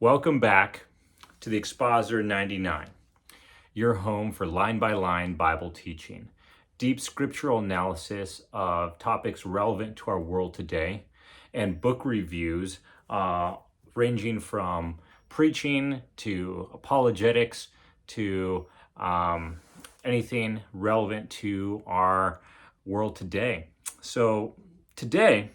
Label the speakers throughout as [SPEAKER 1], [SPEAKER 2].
[SPEAKER 1] Welcome back to the Expositor 99, your home for line-by-line Bible teaching, deep scriptural analysis of topics relevant to our world today, and book reviews ranging from preaching to apologetics to anything relevant to our world today. So today,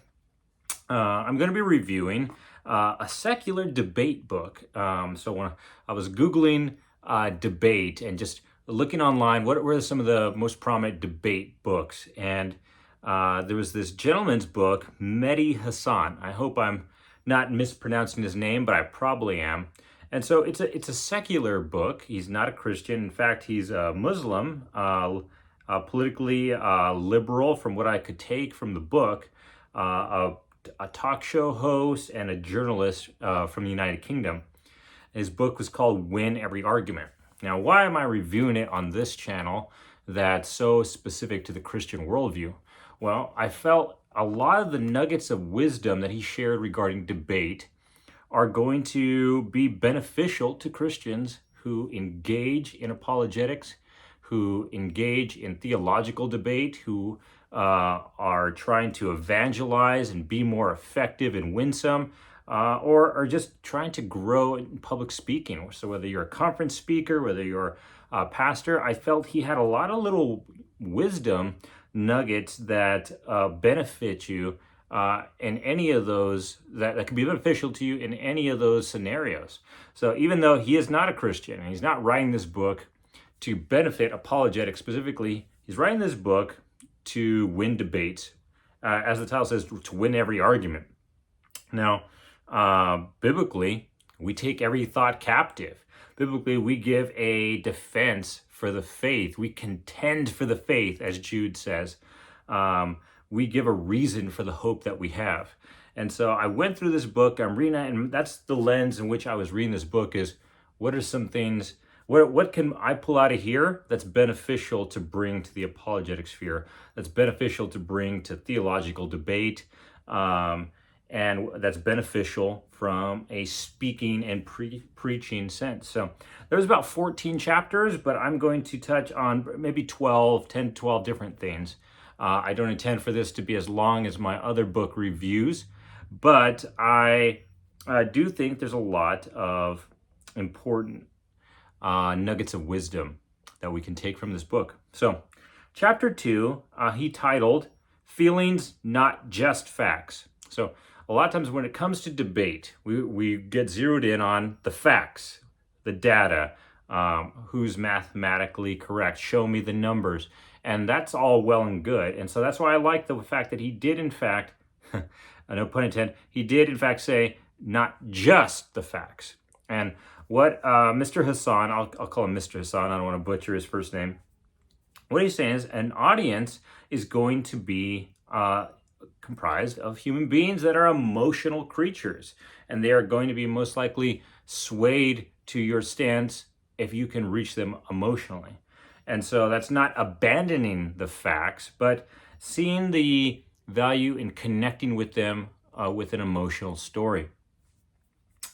[SPEAKER 1] I'm going to be reviewing a secular debate book. So when I was Googling debate and just looking online, what were some of the most prominent debate books? And there was this gentleman's book, Mehdi Hassan. I hope I'm not mispronouncing his name, but I probably am. And so it's a secular book. He's not a Christian. In fact, he's a Muslim, politically liberal from what I could take from the book, a talk show host and a journalist from the United Kingdom. His book was called Win Every Argument. Now, why am I reviewing it on this channel that's so specific to the Christian worldview? Well, I felt a lot of the nuggets of wisdom that he shared regarding debate are going to be beneficial to Christians who engage in apologetics, who engage in theological debate, who are trying to evangelize and be more effective and winsome, or are just trying to grow in public speaking. So whether you're a conference speaker, whether you're a pastor, I felt he had a lot of little wisdom nuggets that benefit you in any of those, that can be beneficial to you in any of those scenarios. So even though he is not a Christian and he's not writing this book to benefit apologetics specifically, he's writing this book to win debates, as the title says, to win every argument. Now, biblically, we take every thought captive. Biblically, we give a defense for the faith. We contend for the faith, as Jude says. We give a reason for the hope that we have. And so I went through this book, I'm reading it, and that's the lens in which I was reading this book is, what are some things, what can I pull out of here that's beneficial to bring to the apologetic sphere, that's beneficial to bring to theological debate, and that's beneficial from a speaking and preaching sense. So there's about 14 chapters, but I'm going to touch on maybe 10, 12 different things. I don't intend for this to be as long as my other book reviews, but I do think there's a lot of important nuggets of wisdom that we can take from this book. So, chapter 2, he titled, Feelings, Not Just Facts. So, a lot of times when it comes to debate, we get zeroed in on the facts, the data, who's mathematically correct, show me the numbers, and that's all well and good. And so that's why I like the fact that he did, in fact, no pun intended, he did, in fact, say, not just the facts. And what Mr. Hassan, I'll call him Mr. Hassan, I don't want to butcher his first name. What he's saying is an audience is going to be comprised of human beings that are emotional creatures, and they are going to be most likely swayed to your stance if you can reach them emotionally. And so that's not abandoning the facts, but seeing the value in connecting with them with an emotional story.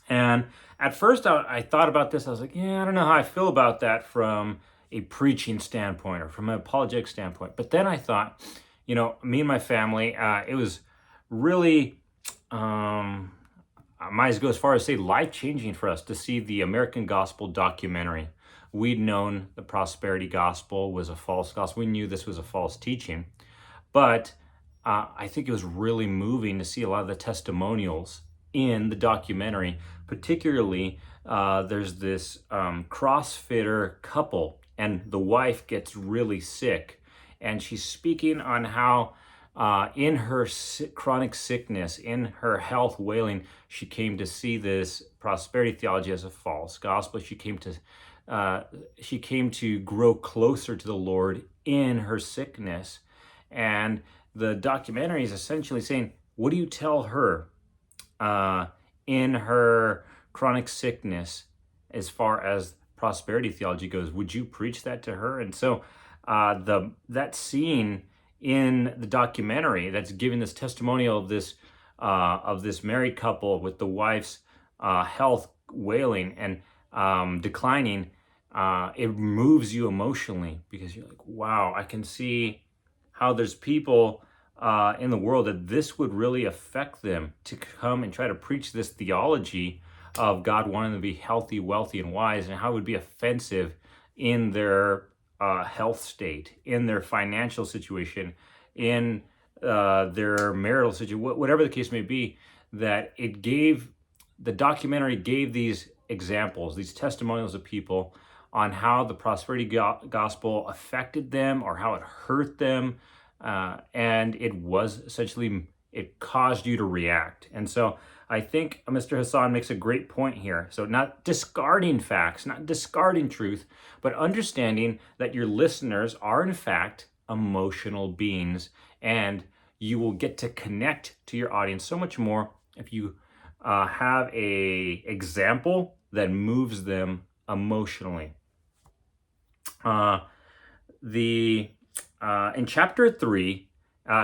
[SPEAKER 1] And at first I thought about this, I was like, yeah, I don't know how I feel about that from a preaching standpoint or from an apologetic standpoint. But then I thought, me and my family, it was really, I might go as far as say life-changing for us to see the American Gospel documentary. We'd known the prosperity gospel was a false gospel. We knew this was a false teaching. But I think it was really moving to see a lot of the testimonials in the documentary. Particularly, there's this CrossFitter couple, and the wife gets really sick. And she's speaking on how in her chronic sickness, in her health wailing, she came to see this prosperity theology as a false gospel. She came to grow closer to the Lord in her sickness. And the documentary is essentially saying, what do you tell her in her chronic sickness as far as prosperity theology goes? Would you preach that to her? And so that scene in the documentary that's giving this testimonial of this married couple with the wife's health wailing and declining, it moves you emotionally because you're like, wow, I can see how there's people in the world that this would really affect them to come and try to preach this theology of God wanting them to be healthy, wealthy, and wise, and how it would be offensive in their health state, in their financial situation, in their marital situation, whatever the case may be, that the documentary gave these examples, these testimonials of people on how the prosperity gospel affected them or how it hurt them. And it was essentially, it caused you to react. And so I think Mr. Hassan makes a great point here. So not discarding facts, not discarding truth, but understanding that your listeners are in fact emotional beings, and you will get to connect to your audience so much more if you have a example that moves them emotionally. In chapter 3,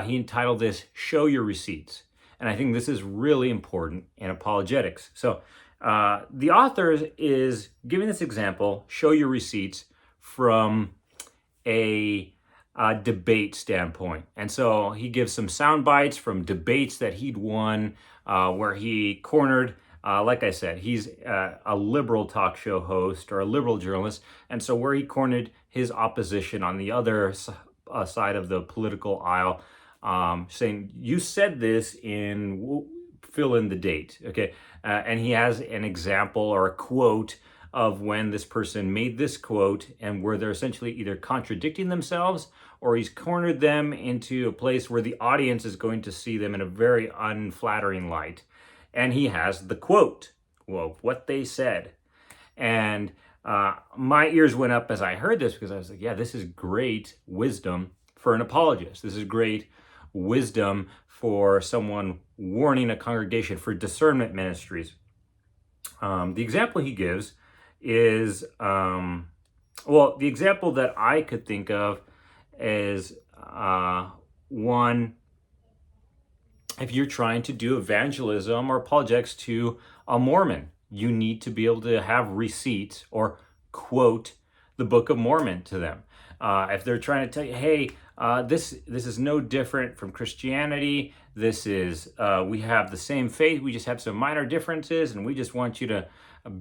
[SPEAKER 1] he entitled this "Show Your Receipts," and I think this is really important in apologetics. So the author is giving this example, "Show your receipts," from a debate standpoint. And so he gives some sound bites from debates that he'd won, where he cornered, like I said, he's a liberal talk show host or a liberal journalist. And so where he cornered his opposition on the other side of the political aisle, saying, you said this in, fill in the date, okay? And he has an example or a quote of when this person made this quote and where they're essentially either contradicting themselves or he's cornered them into a place where the audience is going to see them in a very unflattering light. And he has the quote, well, what they said. And my ears went up as I heard this because I was like, yeah, this is great wisdom for an apologist. This is great wisdom for someone warning a congregation, for discernment ministries. The example he gives is, the example that I could think of is one, if you're trying to do evangelism or apologetics to a Mormon, you need to be able to have receipts or quote the Book of Mormon to them. If they're trying to tell you, hey, this is no different from Christianity. This is, we have the same faith. We just have some minor differences, and we just want you to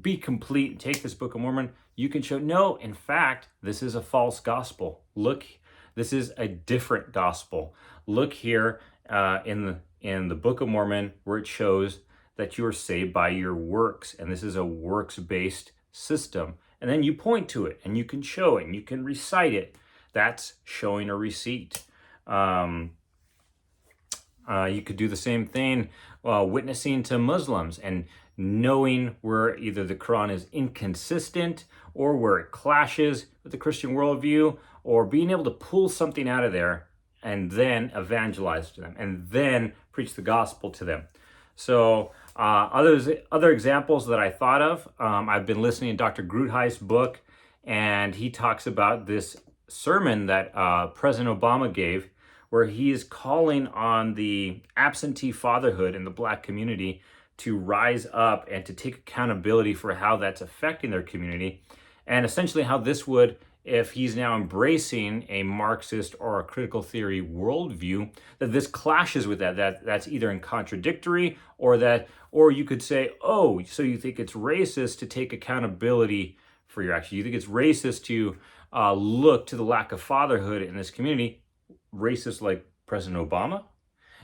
[SPEAKER 1] be complete and take this Book of Mormon. You can show, no, in fact, this is a false gospel. Look, this is a different gospel. Look here in the Book of Mormon where it shows that you are saved by your works, and this is a works-based system. And then you point to it, and you can show it, and you can recite it. That's showing a receipt. You could do the same thing witnessing to Muslims and knowing where either the Quran is inconsistent or where it clashes with the Christian worldview, or being able to pull something out of there and then evangelize to them and then preach the gospel to them. So other examples that I thought of, I've been listening to Dr. Groothei's book, and he talks about this sermon that President Obama gave, where he is calling on the absentee fatherhood in the Black community to rise up and to take accountability for how that's affecting their community, and essentially how this would, if he's now embracing a Marxist or a critical theory worldview, that this clashes with that's either in contradictory, or you could say, oh, so you think it's racist to take accountability for your actions. You think it's racist to look to the lack of fatherhood in this community, racist like President Obama?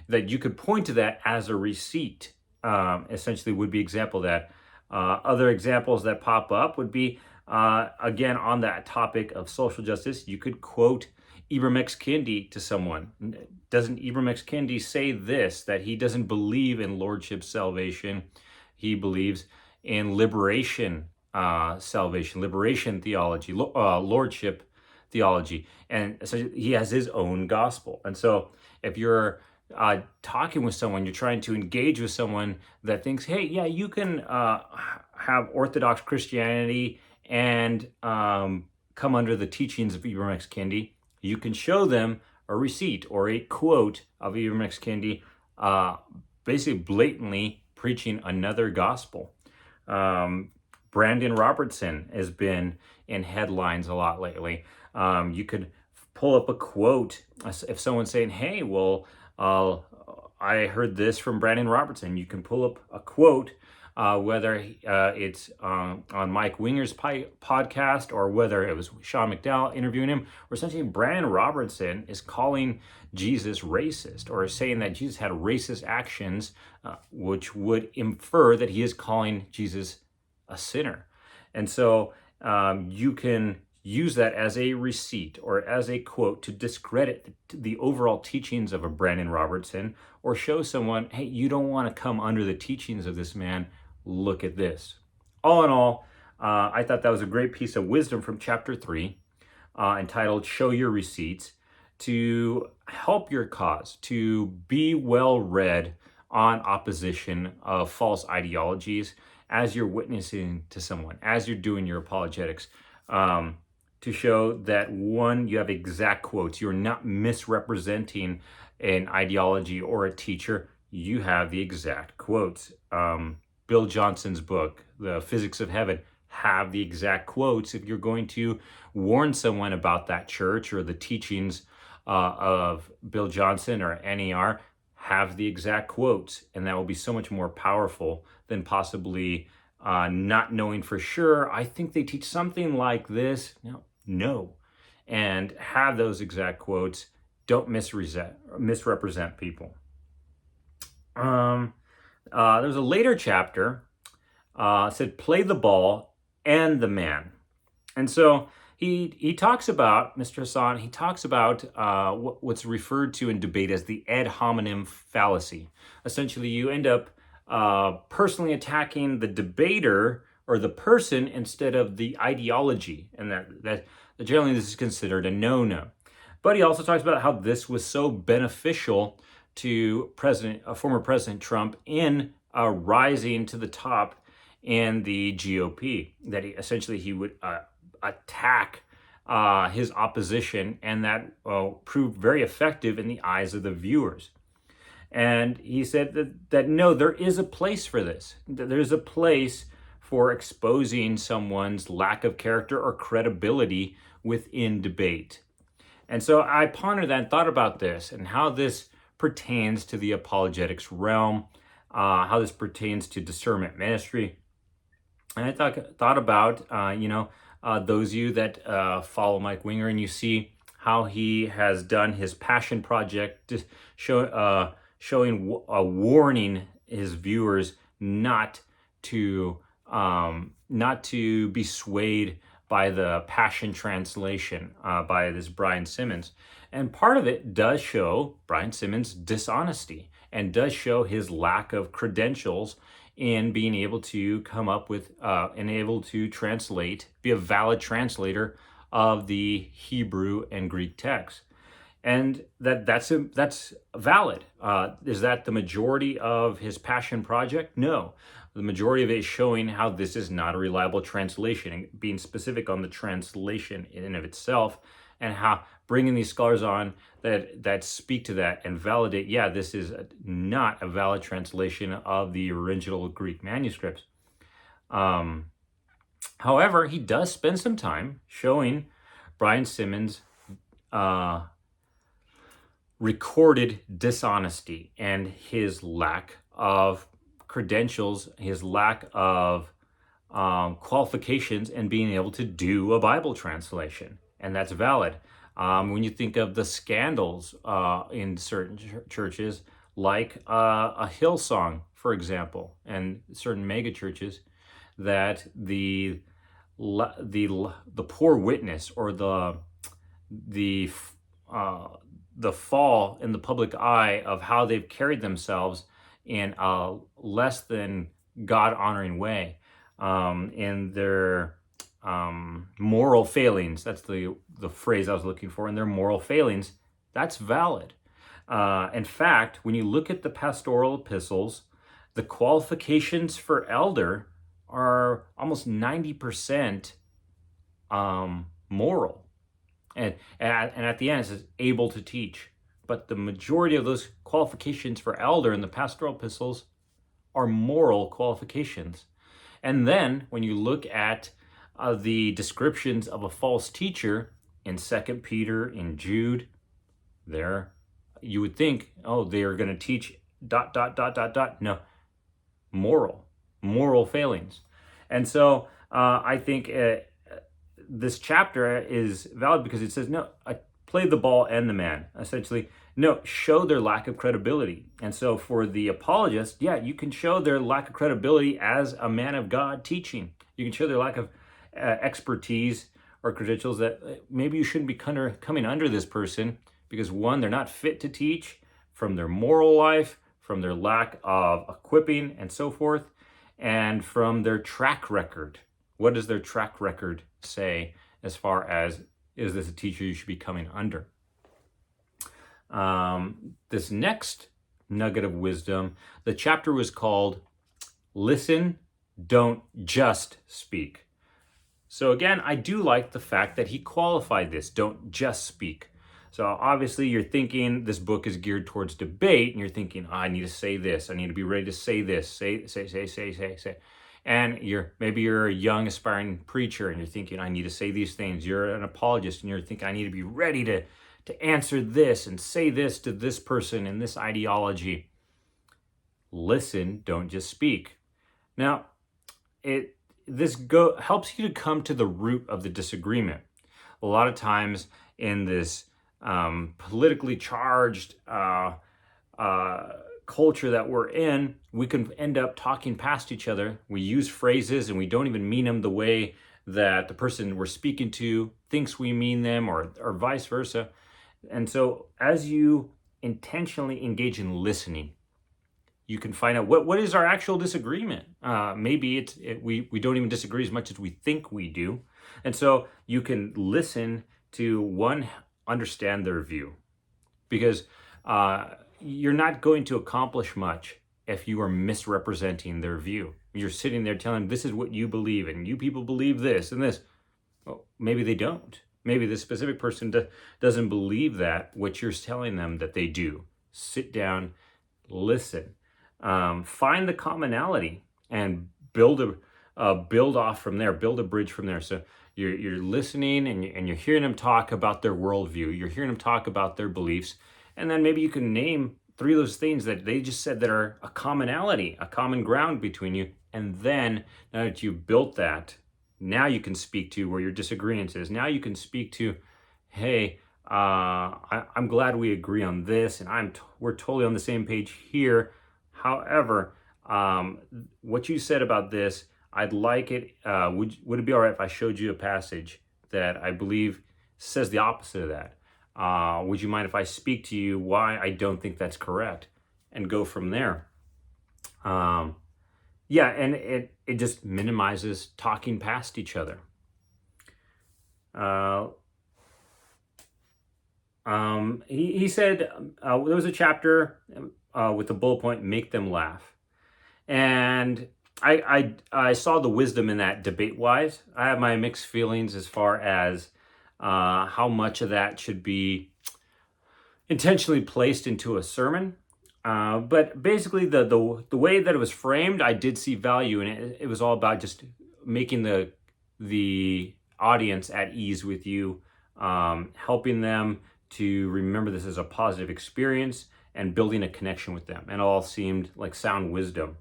[SPEAKER 1] That you could point to that as a receipt, essentially would be example that. Other examples that pop up would be, again, on that topic of social justice, you could quote Ibram X. Kendi to someone. Doesn't Ibram X. Kendi say this, that he doesn't believe in lordship salvation? He believes in liberation salvation, liberation theology, lordship theology. And so he has his own gospel. And so if you're talking with someone, you're trying to engage with someone that thinks, hey, yeah, you can have Orthodox Christianity and come under the teachings of Ibram X. Kendi, you can show them a receipt or a quote of Ibram X. Kendi, basically blatantly preaching another gospel. Brandon Robertson has been in headlines a lot lately. You could pull up a quote if someone's saying, "Hey, well, I heard this from Brandon Robertson." You can pull up a quote, whether it's on Mike Winger's podcast or whether it was Sean McDowell interviewing him, or essentially Brandon Robertson is calling Jesus racist, or saying that Jesus had racist actions, which would infer that he is calling Jesus a sinner. And so you can use that as a receipt or as a quote to discredit the overall teachings of a Brandon Robertson, or show someone, hey, you don't want to come under the teachings of this man. Look at this. All in all, I thought that was a great piece of wisdom from chapter 3, entitled Show Your Receipts, to help your cause, to be well read on opposition of false ideologies as you're witnessing to someone, as you're doing your apologetics, to show that, one, you have exact quotes. You're not misrepresenting an ideology or a teacher. You have the exact quotes. Bill Johnson's book, The Physics of Heaven, have the exact quotes. If you're going to warn someone about that church or the teachings of Bill Johnson or NER, have the exact quotes, and that will be so much more powerful than possibly not knowing for sure. I think they teach something like this. No. And have those exact quotes. Don't misrepresent people. There's a later chapter, said, play the ball and the man. And so he talks about, Mr. Hassan, he talks about what's referred to in debate as the ad hominem fallacy. Essentially, you end up personally attacking the debater or the person instead of the ideology, and that generally this is considered a no-no. But he also talks about how this was so beneficial to former President Trump in rising to the top in the GOP, that he would attack his opposition, and that proved very effective in the eyes of the viewers. And he said that no, there is a place for this. There's a place for exposing someone's lack of character or credibility within debate. And so I pondered that and thought about this and how this pertains to the apologetics realm, how this pertains to discernment ministry. And I thought about, those of you that follow Mike Winger, and you see how he has done his passion project, to showing a warning his viewers not to be swayed by the Passion Translation by this Brian Simmons. And part of it does show Brian Simmons' dishonesty and does show his lack of credentials in being able to come up with and able to translate, be a valid translator of the Hebrew and Greek text. And that's valid. Is that the majority of his passion project? No. The majority of it is showing how this is not a reliable translation, and being specific on the translation in and of itself, and how bringing these scholars on that speak to that and validate, this is not a valid translation of the original Greek manuscripts. However, he does spend some time showing Brian Simmons' recorded dishonesty and his lack of credentials, his lack of qualifications in being able to do a Bible translation. And that's valid. When you think of the scandals in certain churches, like a Hillsong, for example, and certain mega churches, that the poor witness or the fall in the public eye of how they've carried themselves in a less than God-honoring way, in their moral failings. That's the phrase I was looking for. In their moral failings, that's valid. In fact, when you look at the pastoral epistles, the qualifications for elder are almost 90% moral. And at the end, it says able to teach. But the majority of those qualifications for elder in the pastoral epistles are moral qualifications. And then when you look at the descriptions of a false teacher in 2 Peter, in Jude, there, you would think, oh, they are going to teach ... No, moral failings. And so I think this chapter is valid because it says, no, I play the ball and the man, essentially. No, show their lack of credibility. And so for the apologist, yeah, you can show their lack of credibility as a man of God teaching. You can show their lack of expertise or credentials, that maybe you shouldn't be coming under this person because, one, they're not fit to teach, from their moral life, from their lack of equipping and so forth, and from their track record. What does their track record say as far as, is this a teacher you should be coming under? This next nugget of wisdom, the chapter was called Listen, Don't Just Speak. So again, I do like the fact that he qualified this, don't just speak. So obviously you're thinking this book is geared towards debate, and you're thinking, I need to say this, I need to be ready to say this, say. And maybe you're a young aspiring preacher and you're thinking, I need to say these things. You're an apologist and you're thinking, I need to be ready to answer this and say this to this person and this ideology. Listen, don't just speak. Now, this helps you to come to the root of the disagreement. A lot of times in this politically charged culture that we're in, we can end up talking past each other. We use phrases and we don't even mean them the way that the person we're speaking to thinks we mean them, or vice versa. And so as you intentionally engage in listening, you can find out what is our actual disagreement. Maybe we don't even disagree as much as we think we do. And so you can listen to, one, understand their view, because you're not going to accomplish much if you are misrepresenting their view. You're sitting there telling them, this is what you believe, and you people believe this and this. Well, maybe they don't. Maybe the specific person doesn't believe that, what you're telling them that they do. Sit down, listen, find the commonality, and build off from there, build a bridge from there. So you're listening and you're hearing them talk about their worldview. You're hearing them talk about their beliefs. And then maybe you can name 3 of those things that they just said that are a commonality, a common ground between you. And then now that you've built that, now you can speak to where your disagreement is. Now you can speak to, hey, I'm glad we agree on this, and we're totally on the same page here. However, what you said about this, I'd like it. Would it be all right if I showed you a passage that I believe says the opposite of that? Would you mind if I speak to you why I don't think that's correct, and go from there? Yeah, and it just minimizes talking past each other. He said there was a chapter with the bullet point, make them laugh. And I saw the wisdom in that debate-wise. I have my mixed feelings as far as how much of that should be intentionally placed into a sermon. But basically the way that it was framed, I did see value in it. It was all about just making the audience at ease with you, helping them to remember this as a positive experience and building a connection with them. And it all seemed like sound wisdom.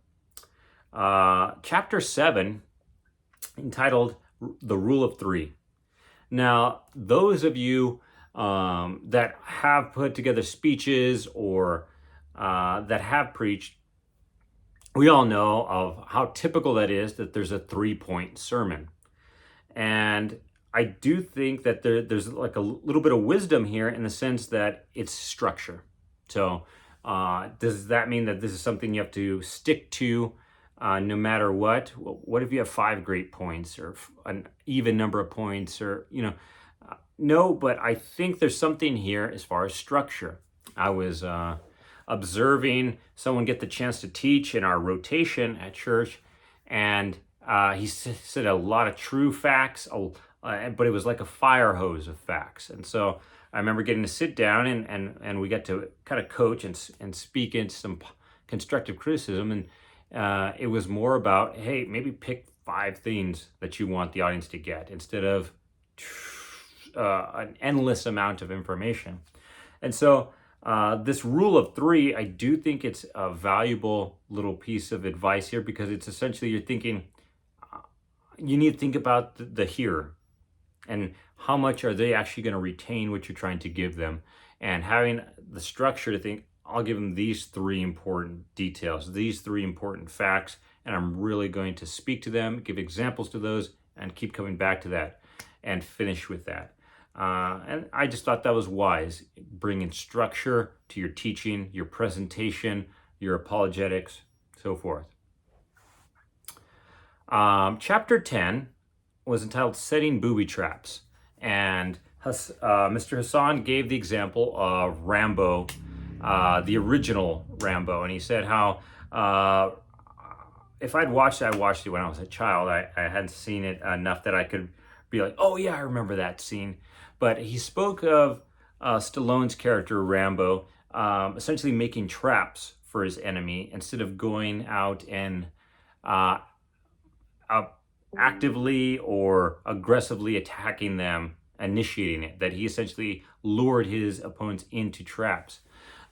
[SPEAKER 1] Chapter 7, entitled The Rule of 3. Now, those of you that have put together speeches or that have preached, we all know of how typical that is, that there's a 3-point sermon. And I do think that there's like a little bit of wisdom here in the sense that it's structure. So does that mean that this is something you have to stick to no matter what? What if you have 5 great points or an even number of points, or, no, but I think there's something here as far as structure. I was observing someone get the chance to teach in our rotation at church, and he said a lot of true facts, but it was like a fire hose of facts. And so I remember getting to sit down and we got to kind of coach and speak in some constructive criticism. And it was more about, hey, maybe pick 5 things that you want the audience to get instead of an endless amount of information. And so this rule of 3, I do think it's a valuable little piece of advice here, because it's essentially you're thinking, you need to think about the hearer and how much are they actually going to retain what you're trying to give them, and having the structure to think, I'll give them these 3 important details, these 3 important facts, and I'm really going to speak to them, give examples to those, and keep coming back to that and finish with that. And I just thought that was wise, bringing structure to your teaching, your presentation, your apologetics, so forth. Chapter 10 was entitled Setting Booby Traps. And Mr. Hassan gave the example of Rambo, the original Rambo. And he said how if I'd watched it, I watched it when I was a child. I hadn't seen it enough that I could be like, oh yeah, I remember that scene. But he spoke of Stallone's character, Rambo, essentially making traps for his enemy instead of going out and actively or aggressively attacking them, initiating it, that he essentially lured his opponents into traps.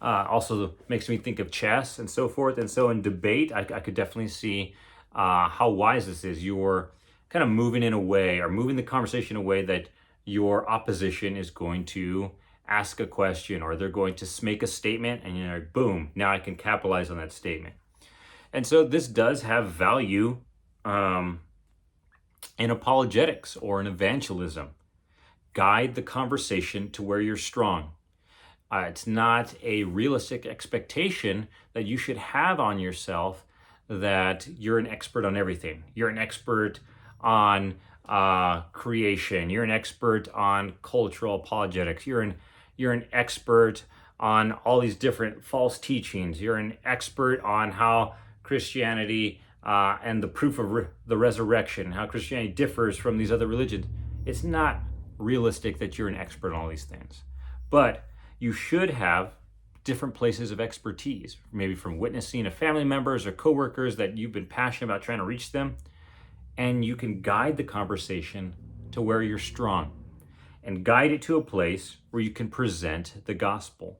[SPEAKER 1] Also makes me think of chess and so forth. And so in debate, I could definitely see how wise this is. You're kind of moving in a way, or moving the conversation in a way that your opposition is going to ask a question, or they're going to make a statement, and you're like, boom, now I can capitalize on that statement. And so this does have value in apologetics or in evangelism. Guide the conversation to where you're strong. It's not a realistic expectation that you should have on yourself that you're an expert on everything. You're an expert on creation. You're an expert on cultural apologetics. You're an expert on all these different false teachings. You're an expert on how Christianity and the proof of the resurrection, how Christianity differs from these other religions. It's not realistic that you're an expert on all these things. But you should have different places of expertise, maybe from witnessing to family members or coworkers that you've been passionate about trying to reach them. And you can guide the conversation to where you're strong and guide it to a place where you can present the gospel.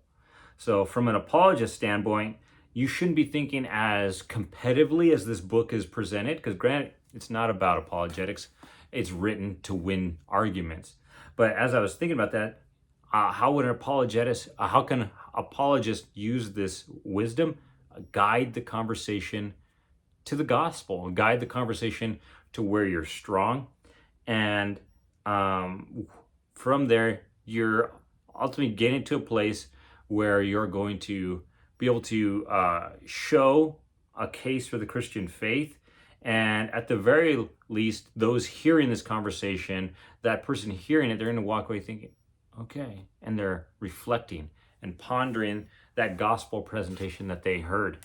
[SPEAKER 1] So from an apologist standpoint, you shouldn't be thinking as competitively as this book is presented, because granted, it's not about apologetics. It's written to win arguments. But as I was thinking about that, how can apologists use this wisdom? Guide the conversation to the gospel, guide the conversation to where you're strong. And from there, you're ultimately getting to a place where you're going to be able to show a case for the Christian faith. And at the very least, those hearing this conversation, that person hearing it, they're going to walk away thinking, okay. And they're reflecting and pondering that gospel presentation that they heard.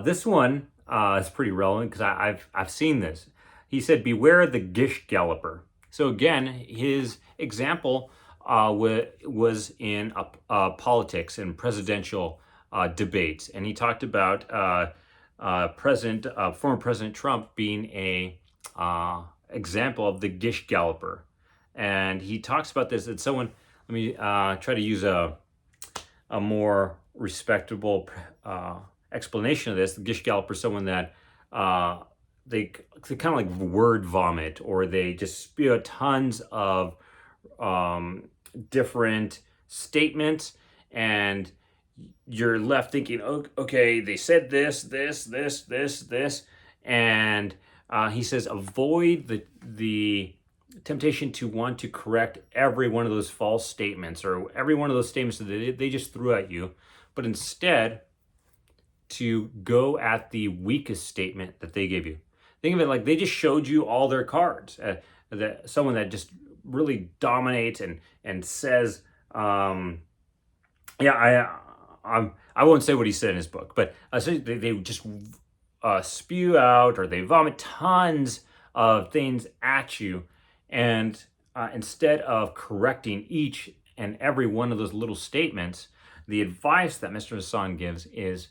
[SPEAKER 1] This one is pretty relevant because I've seen this. He said, beware the gish galloper. So again, his example was in politics and presidential debates. And he talked about former President Trump being a example of the gish galloper. And he talks about this, that someone, let me try to use a more respectable explanation of this. The gish galloper is someone that they kind of like word vomit, or they just spew out tons of different statements, and you're left thinking, okay, they said this, and he says avoid the temptation to want to correct every one of those false statements or every one of those statements that they just threw at you, but instead to go at the weakest statement that they gave you. Think of it like they just showed you all their cards. Someone that just really dominates and says, I won't say what he said in his book, but essentially they just spew out, or they vomit tons of things at you. And instead of correcting each and every one of those little statements, the advice that Mr. Hassan gives is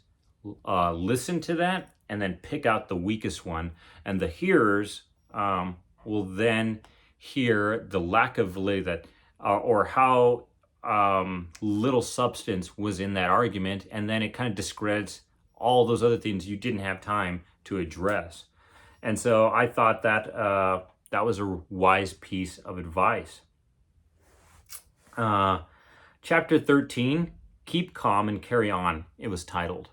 [SPEAKER 1] listen to that and then pick out the weakest one, and the hearers will then hear the lack of validity that or how little substance was in that argument, and then it kind of discredits all those other things you didn't have time to address. And so I thought that that was a wise piece of advice. Chapter 13, Keep Calm and Carry On, it was titled.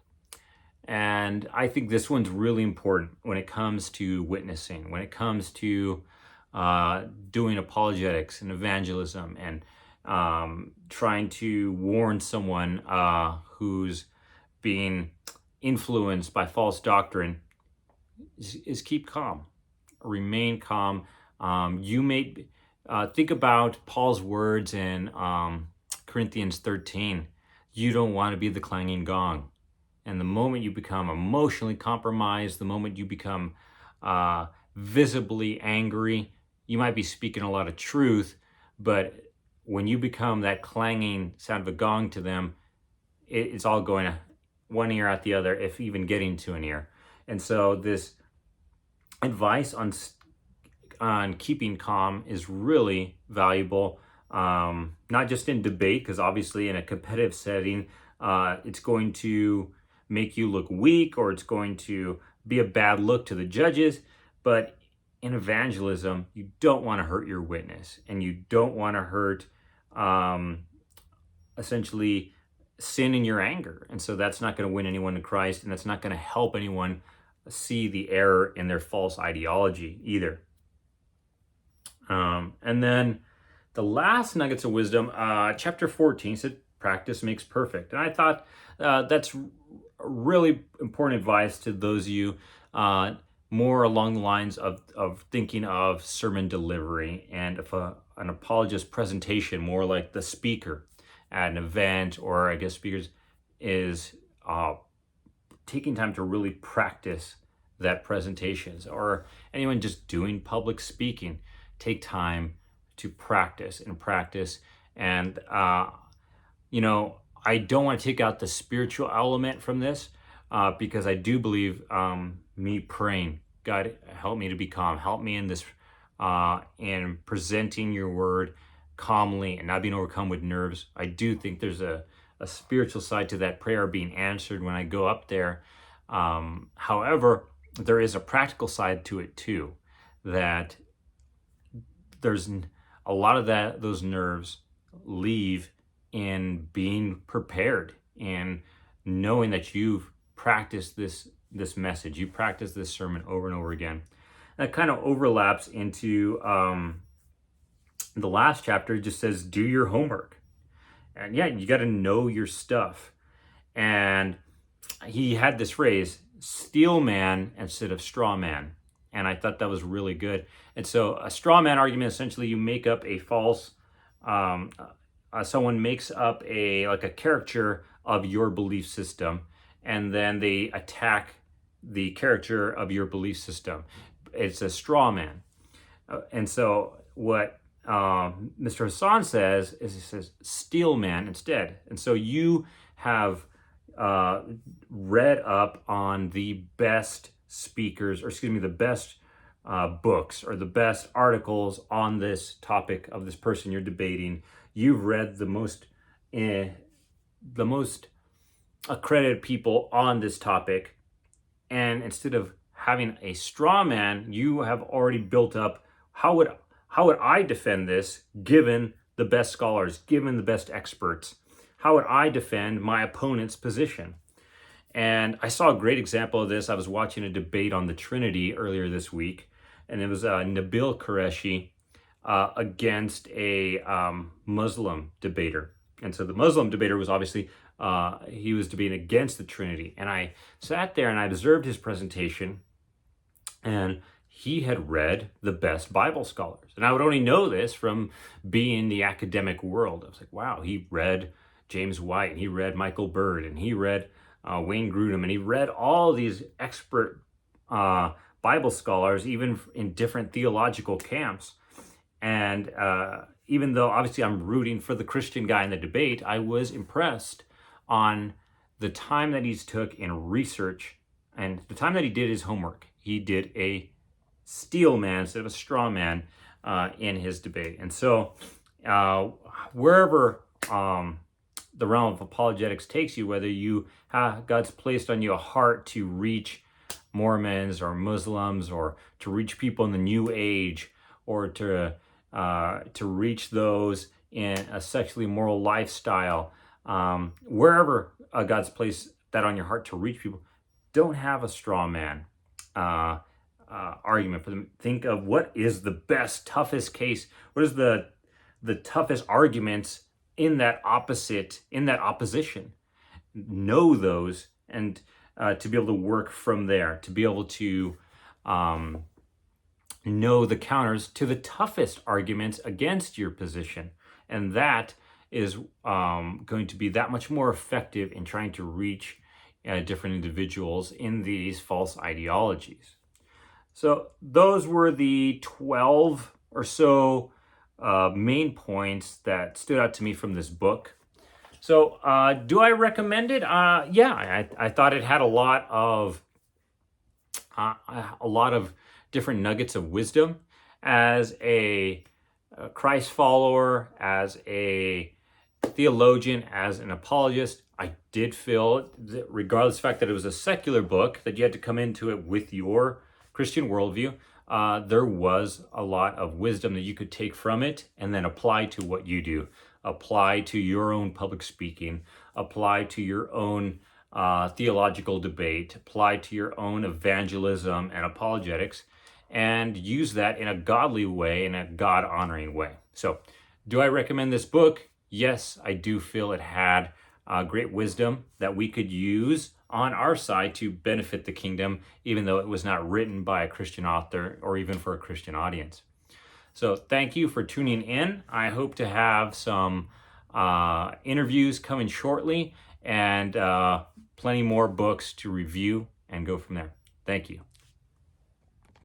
[SPEAKER 1] And I think this one's really important when it comes to witnessing, when it comes to doing apologetics and evangelism, and trying to warn someone who's being influenced by false doctrine, is keep calm, remain calm. You may think about Paul's words in Corinthians 13. You don't want to be the clanging gong. And the moment you become emotionally compromised, the moment you become visibly angry, you might be speaking a lot of truth, but when you become that clanging sound of a gong to them, it's all going one ear out the other, if even getting to an ear. And so this advice on keeping calm is really valuable, not just in debate, because obviously in a competitive setting, it's going to make you look weak, or it's going to be a bad look to the judges. But in evangelism, you don't want to hurt your witness, and you don't want to hurt essentially sin in your anger. And so that's not going to win anyone to Christ, and that's not going to help anyone see the error in their false ideology either. And then the last nuggets of wisdom, chapter 14 said, practice makes perfect. And I thought that's really important advice to those of you more along the lines of thinking of sermon delivery, and if an apologist presentation, more like the speaker at an event, or I guess speakers, is taking time to really practice that presentations, or anyone just doing public speaking, take time to practice. And I don't want to take out the spiritual element from this, because I do believe me praying, God, help me to be calm, help me in this, in presenting your word calmly and not being overcome with nerves. I do think there's a spiritual side to that prayer being answered when I go up there. However, there is a practical side to it too, that there's a lot of those nerves leave in being prepared and knowing that you've practiced this message, you practiced this sermon over and over again. That kind of overlaps into the last chapter. It just says, do your homework. And yeah, you got to know your stuff. And he had this phrase, steel man instead of straw man. And I thought that was really good. And so a straw man argument, essentially you make up a false, someone makes up a caricature of your belief system, and then they attack the character of your belief system. It's a straw man. And so what Mr. Hassan says is, he says, steel man instead. And so you have read up on the best speakers, or excuse me, the best books or the best articles on this topic of this person you're debating. You've read the most accredited people on this topic, and instead of having a straw man, you have already built up, how would I defend this given the best scholars, given the best experts? How would I defend my opponent's position? And I saw a great example of this. I was watching a debate on the Trinity earlier this week, and it was Nabil Qureshi against a Muslim debater. And so the Muslim debater was obviously, he was debating against the Trinity. And I sat there and I observed his presentation, and he had read the best Bible scholars. And I would only know this from being in the academic world. I was like, wow, he read James White, and he read Michael Bird, and he read Wayne Grudem, and he read all these expert Bible scholars, even in different theological camps. And even though obviously I'm rooting for the Christian guy in the debate, I was impressed on the time that he's took in research And the time that he did his homework, he did a steel man instead of a straw man in his debate. And so wherever the realm of apologetics takes you, whether you have God's placed on you a heart to reach Mormons or Muslims, or to reach people in the New Age, or to reach those in a sexually moral lifestyle, wherever God's placed that on your heart to reach people, don't have a straw man argument for them. Think of what is the best, toughest case. What is the toughest arguments in that opposition? Know those, and to be able to work from there, to be able to know the counters to the toughest arguments against your position. And that is going to be that much more effective in trying to reach different individuals in these false ideologies. So those were the 12 or so main points that stood out to me from this book. So do I recommend it? Yeah, I thought it had a lot of different nuggets of wisdom. As a Christ follower, as a theologian, as an apologist, I did feel that regardless of the fact that it was a secular book, that you had to come into it with your Christian worldview, there was a lot of wisdom that you could take from it and then apply to what you do. Apply to your own public speaking, apply to your own theological debate, apply to your own evangelism and apologetics, and use that in a godly way, in a God-honoring way. So, do I recommend this book? Yes, I do feel it had great wisdom that we could use on our side to benefit the kingdom, even though it was not written by a Christian author or even for a Christian audience. So thank you for tuning in. I hope to have some interviews coming shortly, and plenty more books to review and go from there. Thank you.